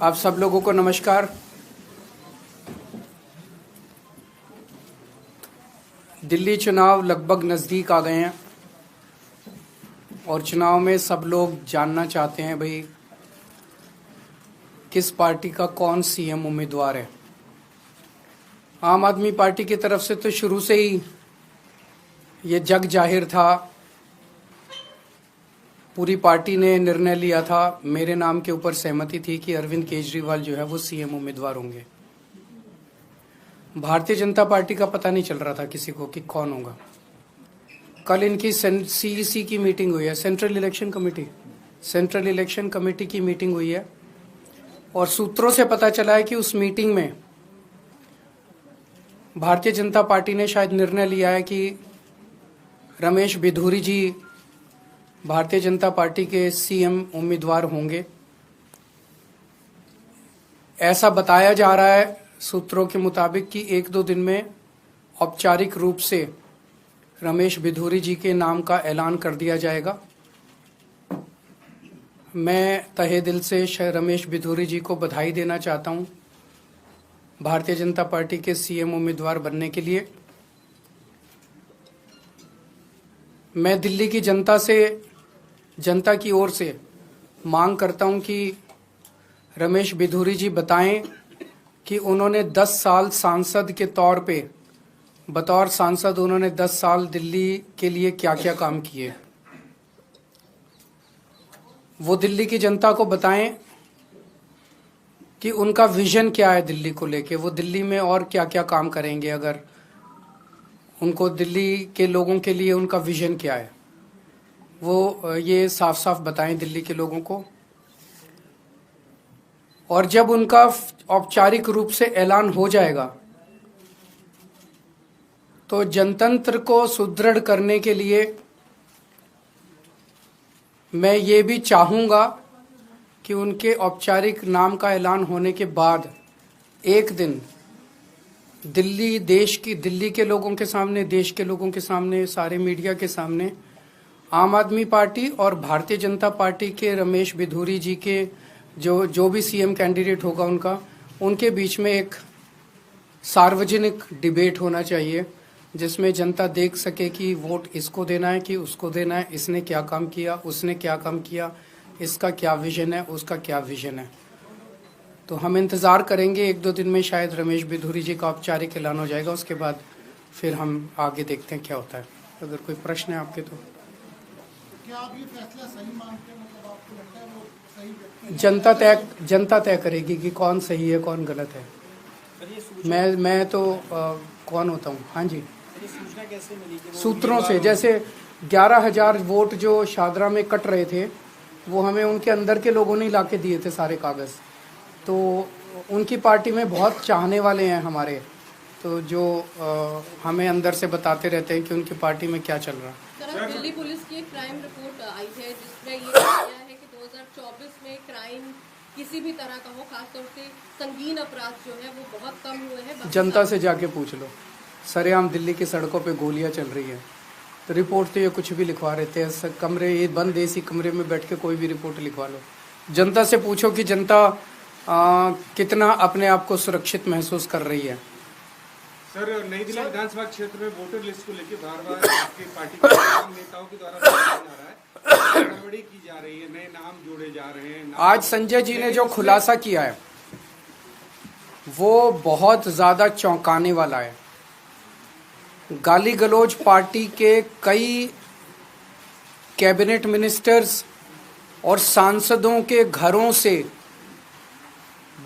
आप सब लोगों को नमस्कार। दिल्ली चुनाव लगभग नज़दीक आ गए हैं और चुनाव में सब लोग जानना चाहते हैं भाई किस पार्टी का कौन सीएम उम्मीदवार है। आम आदमी पार्टी की तरफ से तो शुरू से ही ये जग जाहिर था, पूरी पार्टी ने निर्णय लिया था, मेरे नाम के ऊपर सहमति थी कि अरविंद केजरीवाल जो है वो सीएम उम्मीदवार होंगे। भारतीय जनता पार्टी का पता नहीं चल रहा था किसी को कि कौन होगा। कल इनकी सीईसी की मीटिंग हुई है, सेंट्रल इलेक्शन कमेटी की मीटिंग हुई है और सूत्रों से पता चला है कि उस मीटिंग में भारतीय जनता पार्टी ने शायद निर्णय लिया है कि रमेश बिधूरी जी भारतीय जनता पार्टी के सीएम उम्मीदवार होंगे। ऐसा बताया जा रहा है सूत्रों के मुताबिक कि 1-2 दिन में औपचारिक रूप से रमेश बिधूरी जी के नाम का ऐलान कर दिया जाएगा। मैं तहे दिल से रमेश बिधूरी जी को बधाई देना चाहता हूं भारतीय जनता पार्टी के सीएम उम्मीदवार बनने के लिए। मैं दिल्ली की जनता की ओर से मांग करता हूं कि रमेश बिधूरी जी बताएं कि उन्होंने 10 साल सांसद के तौर पे बतौर सांसद उन्होंने 10 साल दिल्ली के लिए क्या क्या काम किए। वो दिल्ली की जनता को बताएं कि उनका विजन क्या है दिल्ली को लेके, वो दिल्ली में और क्या क्या काम करेंगे। अगर उनको दिल्ली के लोगों के लिए उनका विजन क्या है वो ये साफ साफ बताएं दिल्ली के लोगों को। और जब उनका औपचारिक रूप से ऐलान हो जाएगा तो जनतंत्र को सुदृढ़ करने के लिए मैं ये भी चाहूंगा कि उनके औपचारिक नाम का ऐलान होने के बाद एक दिन दिल्ली के लोगों के सामने, देश के लोगों के सामने, सारे मीडिया के सामने आम आदमी पार्टी और भारतीय जनता पार्टी के रमेश बिधूरी जी के जो भी सीएम कैंडिडेट होगा उनके बीच में एक सार्वजनिक डिबेट होना चाहिए जिसमें जनता देख सके कि वोट इसको देना है कि उसको देना है, इसने क्या काम किया, उसने क्या काम किया, इसका क्या विजन है, उसका क्या विजन है। तो हम इंतज़ार करेंगे 1-2 दिन में शायद रमेश बिधूरी जी का औपचारिक ऐलान हो जाएगा। उसके बाद फिर हम आगे देखते हैं क्या होता है। अगर कोई प्रश्न है आपके तो क्या आप ये फैसला सही मानते हैं? मतलब आपको लगता है वो सही जनता तय करेगी कि कौन सही है कौन गलत है। मैं तो कौन होता हूँ। हाँ जी, सूचना कैसे मिली? सूत्रों से, जैसे 11,000 वोट जो शादरा में कट रहे थे वो हमें उनके अंदर के लोगों ने ला के दिए थे सारे कागज़। तो उनकी पार्टी में बहुत चाहने वाले हैं हमारे, तो जो हमें अंदर से बताते रहते हैं कि उनकी पार्टी में क्या चल रहा है। सर, दिल्ली पुलिस की एक क्राइम रिपोर्ट आई है जिसमें ये कहा गया है कि 2024 में क्राइम किसी भी तरह का हो, खासतौर से संगीन अपराध जो है वो बहुत कम हुए हैं। जनता से जाके पूछ लो, सरेआम दिल्ली की सड़कों पे गोलियां चल रही है। तो रिपोर्ट तो ये कुछ भी लिखवा रहे थे, कमरे ये बंद एसी कमरे में बैठ के कोई भी रिपोर्ट लिखवा लो। जनता से पूछो कि जनता कितना अपने आप को सुरक्षित महसूस कर रही है। सर, नई दिल्ली विधानसभा क्षेत्र में वोटर लिस्ट को लेकर बार-बार आपकी पार्टी के नेताओं के द्वारा बताया जा रहा है, गड़बड़ी की जा रही है, नए नाम जोड़े जा रहे हैं। आज संजय जी ने जो खुलासा किया है वो बहुत ज्यादा चौंकाने वाला है। गाली गलौज पार्टी के कई कैबिनेट मिनिस्टर्स और सांसदों के घरों से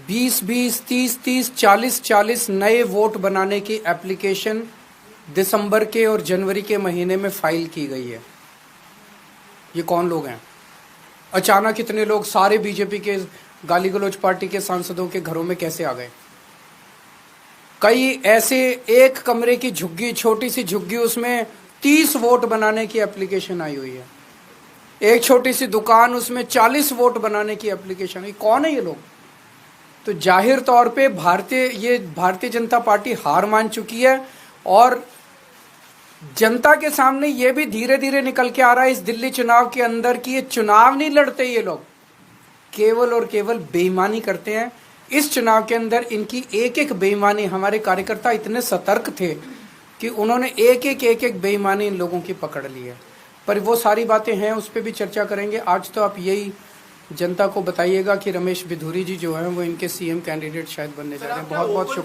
20-20, 30-30, 40-40 नए वोट बनाने की एप्लीकेशन दिसंबर के और जनवरी के महीने में फाइल की गई है। ये कौन लोग हैं? अचानक इतने लोग सारे बीजेपी के गाली गलौज पार्टी के सांसदों के घरों में कैसे आ गए? कई ऐसे एक कमरे की झुग्गी, छोटी सी झुग्गी, उसमें 30 वोट बनाने की एप्लीकेशन आई हुई है। एक छोटी सी दुकान, उसमें 40 वोट बनाने की एप्लीकेशन आई। कौन है ये लोग? तो जाहिर तौर पे भारतीय जनता पार्टी हार मान चुकी है और जनता के सामने ये भी धीरे धीरे निकल के आ रहा है इस दिल्ली चुनाव के अंदर कि ये चुनाव नहीं लड़ते ये लोग, केवल और केवल बेईमानी करते हैं। इस चुनाव के अंदर इनकी एक एक बेईमानी, हमारे कार्यकर्ता इतने सतर्क थे कि उन्होंने एक एक बेईमानी इन लोगों की पकड़ ली है। पर वो सारी बातें हैं, उस पर भी चर्चा करेंगे। आज तो आप यही जनता को बताइएगा कि रमेश बिधूरी जी जो है वो इनके सीएम कैंडिडेट शायद बनने जा रहे हैं। बहुत बहुत शुक्रिया।